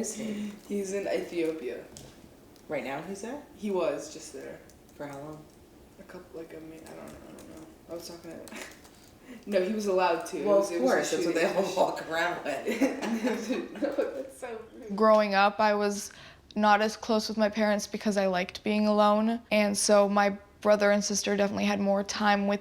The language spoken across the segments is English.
is he? He's in Ethiopia. Right now he's there? He was just there. For how long? I don't know. I was talking to No, he was allowed to. Well, It was that's what they all walk around with. No, that's so rude. Growing up, I was not as close with my parents because I liked being alone. And so my brother and sister definitely had more time with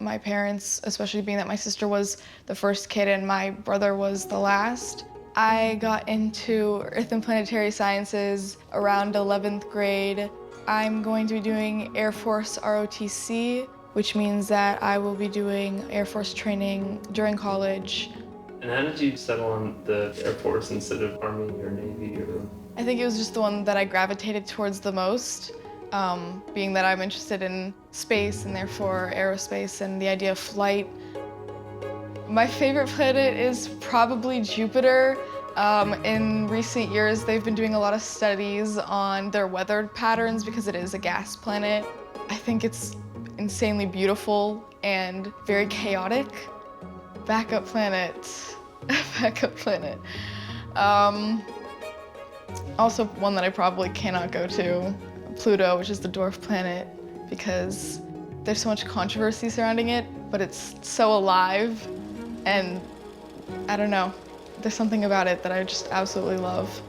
my parents, especially being that my sister was the first kid and my brother was the last. I got into Earth and Planetary Sciences around 11th grade. I'm going to be doing Air Force ROTC, which means that I will be doing Air Force training during college. And how did you settle on the Air Force instead of Army or Navy or? I think it was just the one that I gravitated towards the most, being that I'm interested in space and therefore aerospace and the idea of flight. My favorite planet is probably Jupiter. In recent years, they've been doing a lot of studies on their weather patterns because it is a gas planet. I think it's insanely beautiful and very chaotic. Backup planet. Backup planet. Also one that I probably cannot go to, Pluto, which is the dwarf planet, because there's so much controversy surrounding it, but it's so alive, and I don't know, there's something about it that I just absolutely love.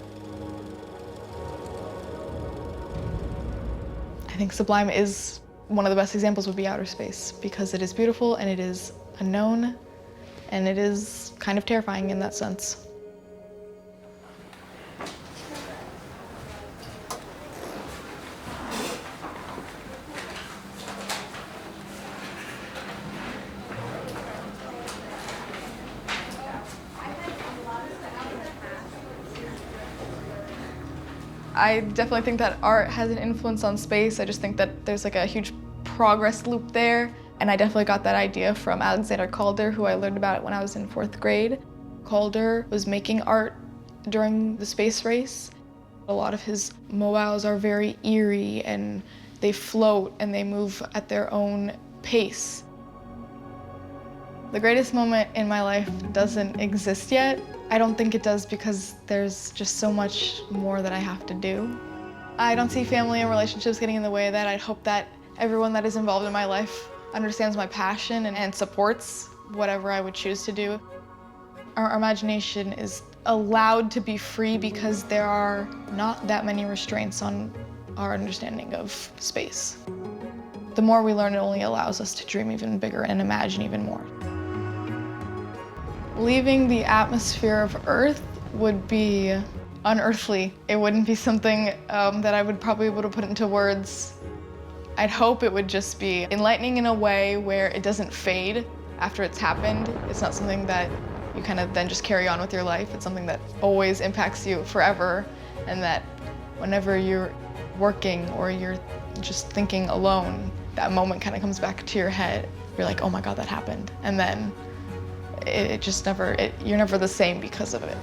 I think Sublime is one of the best examples would be outer space, because it is beautiful and it is unknown, and it is kind of terrifying in that sense. I definitely think that art has an influence on space. I just think that there's like a huge progress loop there. And I definitely got that idea from Alexander Calder, who I learned about when I was in 4th grade. Calder was making art during the space race. A lot of his mobiles are very eerie and they float and they move at their own pace. The greatest moment in my life doesn't exist yet. I don't think it does because there's just so much more that I have to do. I don't see family and relationships getting in the way of that. I hope that everyone that is involved in my life understands my passion and supports whatever I would choose to do. Our imagination is allowed to be free because there are not that many restraints on our understanding of space. The more we learn, it only allows us to dream even bigger and imagine even more. Leaving the atmosphere of Earth would be unearthly. It wouldn't be something that I would probably be able to put into words. I'd hope it would just be enlightening in a way where it doesn't fade after it's happened. It's not something that you kind of then just carry on with your life. It's something that always impacts you forever, and that whenever you're working or you're just thinking alone, that moment kind of comes back to your head. You're like, oh my God, that happened. And then it just never, you're never the same because of it.